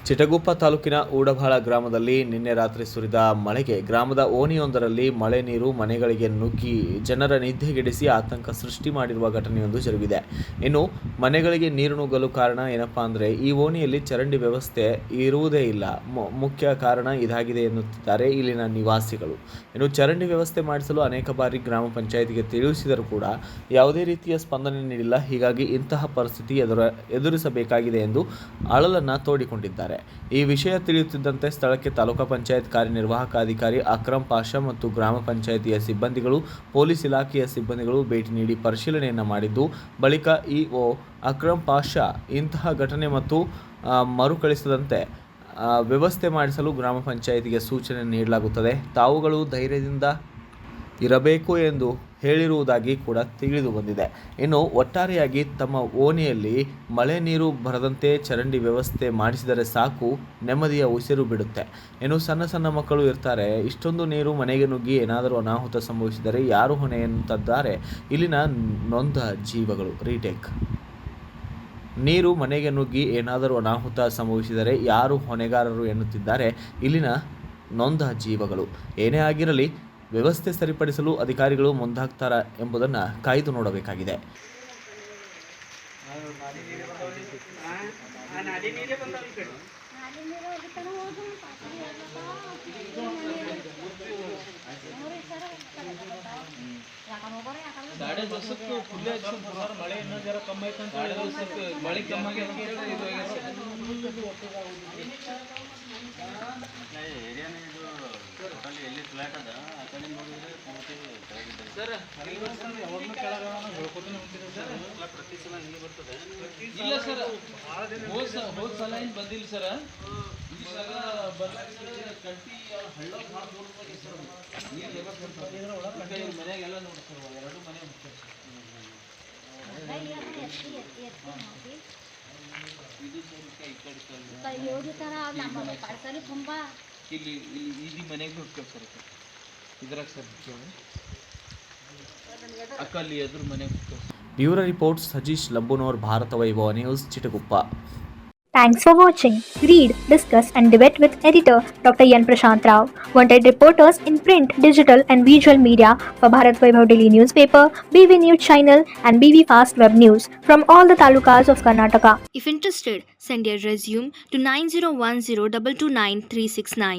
ಚಿಟಗುಪ್ಪ ತಾಲೂಕಿನ ಊಡಬಾಳ ಗ್ರಾಮದಲ್ಲಿ ನಿನ್ನೆ ರಾತ್ರಿ ಸುರಿದ ಮಳೆಗೆ ಗ್ರಾಮದ ಓಣಿಯೊಂದರಲ್ಲಿ ಮಳೆ ನೀರು ಮನೆಗಳಿಗೆ ನುಗ್ಗಿ ಜನರ ನಿದ್ದೆಗೆಡಿಸಿ ಆತಂಕ ಸೃಷ್ಟಿ ಮಾಡಿರುವ ಘಟನೆಯೊಂದು ಜರುಗಿದೆ. ಇನ್ನು ಮನೆಗಳಿಗೆ ನೀರು ನುಗ್ಗಲು ಕಾರಣ ಏನಪ್ಪಾ ಅಂದರೆ ಈ ಓಣಿಯಲ್ಲಿ ಚರಂಡಿ ವ್ಯವಸ್ಥೆ ಇರುವುದೇ ಇಲ್ಲ. ಮುಖ್ಯ ಕಾರಣ ಇದಾಗಿದೆ ಎನ್ನುತ್ತಿದ್ದಾರೆ ಇಲ್ಲಿನ ನಿವಾಸಿಗಳು. ಇನ್ನು ಚರಂಡಿ ವ್ಯವಸ್ಥೆ ಮಾಡಿಸಲು ಅನೇಕ ಬಾರಿ ಗ್ರಾಮ ಪಂಚಾಯಿತಿಗೆ ತಿಳಿಸಿದರೂ ಕೂಡ ಯಾವುದೇ ರೀತಿಯ ಸ್ಪಂದನೆ ನೀಡಿಲ್ಲ. ಹೀಗಾಗಿ ಇಂತಹ ಪರಿಸ್ಥಿತಿ ಎದುರಿಸಬೇಕಾಗಿದೆ ಎಂದು ಅಳಲನ್ನು ತೋಡಿಕೊಂಡಿದ್ದಾರೆ. ಈ ವಿಷಯ ತಿಳಿಯುತ್ತಿದ್ದಂತೆ ಸ್ಥಳಕ್ಕೆ ತಾಲೂಕಾ ಪಂಚಾಯತ್ ಕಾರ್ಯನಿರ್ವಾಹಕ ಅಧಿಕಾರಿ ಅಕ್ರಮ್ ಪಾಷಾ ಮತ್ತು ಗ್ರಾಮ ಪಂಚಾಯಿತಿಯ ಸಿಬ್ಬಂದಿಗಳು, ಪೊಲೀಸ್ ಇಲಾಖೆಯ ಸಿಬ್ಬಂದಿಗಳು ಭೇಟಿ ನೀಡಿ ಪರಿಶೀಲನೆಯನ್ನು ಮಾಡಿದ್ದು, ಬಳಿಕ ಇಒ ಅಕ್ರಮ್ ಪಾಷಾ ಇಂತಹ ಘಟನೆ ಮತ್ತು ಮರುಕಳಿಸದಂತೆ ವ್ಯವಸ್ಥೆ ಮಾಡಿಸಲು ಗ್ರಾಮ ಪಂಚಾಯಿತಿಗೆ ಸೂಚನೆ ನೀಡಲಾಗುತ್ತದೆ. ತಾವುಗಳು ಧೈರ್ಯದಿಂದ ಇರಬೇಕು ಎಂದು ಹೇಳಿರುವುದಾಗಿ ಕೂಡ ತಿಳಿದು ಬಂದಿದೆ. ಇನ್ನು ಒಟ್ಟಾರೆಯಾಗಿ ತಮ್ಮ ಓಣಿಯಲ್ಲಿ ಮಳೆ ನೀರು ಬರದಂತೆ ಚರಂಡಿ ವ್ಯವಸ್ಥೆ ಮಾಡಿಸಿದರೆ ಸಾಕು, ನೆಮ್ಮದಿಯ ಉಸಿರು ಬಿಡುತ್ತೆ. ಇನ್ನು ಸಣ್ಣ ಸಣ್ಣ ಮಕ್ಕಳು ಇರ್ತಾರೆ. ಇಷ್ಟೊಂದು ನೀರು ಮನೆಗೆ ನುಗ್ಗಿ ಏನಾದರೂ ಅನಾಹುತ ಸಂಭವಿಸಿದರೆ ಯಾರು ಹೊಣೆ ಎನ್ನುತ್ತಿದ್ದಾರೆ ಇಲ್ಲಿನ ನೊಂದ ಜೀವಗಳು. ರೀಟೇಕ್ ನೀರು ಮನೆಗೆ ನುಗ್ಗಿ ಏನಾದರೂ ಅನಾಹುತ ಸಂಭವಿಸಿದರೆ ಯಾರು ಹೊಣೆಗಾರರು ಎನ್ನುತ್ತಿದ್ದಾರೆ ಇಲ್ಲಿನ ನೊಂದ ಜೀವಗಳು. ಏನೇ ಆಗಿರಲಿ ವ್ಯವಸ್ಥೆ ಸರಿಪಡಿಸಲು ಅಧಿಕಾರಿಗಳು ಮುಂದಾಗ್ತಾರಾ ಎಂಬುದನ್ನು ಕಾಯ್ದು ನೋಡಬೇಕಾಗಿದೆ. ಎಲ್ಲಿ ಫ್ಲಾಟ್ ಅದ ಆ ಕಡೆ ನೋಡಿದ್ರೆ ಸರ್ ಯಾವಾಗಲೂ ಕೆಳಗೆ ಹೇಳ್ಕೊತಾನೆ ಹೋಗ್ತಿದೆ ಸರ್. ಪ್ರತಿ ಸಲ ಹಿಂಗೆ ಬರ್ತದೆ ಇಲ್ಲ ಸರ್. ಹೋದ ಸಲ ಏನು ಬಂದಿಲ್ಲ ಸರ್. ಈ ಸಲ ಕಟ್ಟಿ ಹಳ್ಳ ಮಾಡ್ಬೋದು ಸರ್. ನೀರು ಯಾವಾಗ ಮನೆಯಾಗೆಲ್ಲ ನೋಡಿ ಸರ್, ಎರಡು ಮನೆ ಮುಖ್ಯ ಇದು ಇಲ್ಲಿ ಇಲ್ಲಿ ಮನೆಗೆ ಹೋಗ್ತೇವೆ ಸರ್. ಇದ್ರಾಗ ಸರ್ ಅಕ್ಕಲ್ಲಿ ಎದುರು ಮನೆಗೆ ಹೋಗ್ತೇವೆ. ಬ್ಯೂರೋ ರಿಪೋರ್ಟ್ ಸಜೀಶ್ ಲಂಬುನೋರ್, ಭಾರತ ವೈಭವ news, Chitguppa. Thanks for watching. Read, discuss and debate with editor Dr. Yan Prashant Rao. Wanted reporters in print, digital and visual media for Bharat Vaibhav Daily Newspaper, BV News Channel and BV Fast Web News from all the talukas of Karnataka. If interested, send your resume to 9010229369.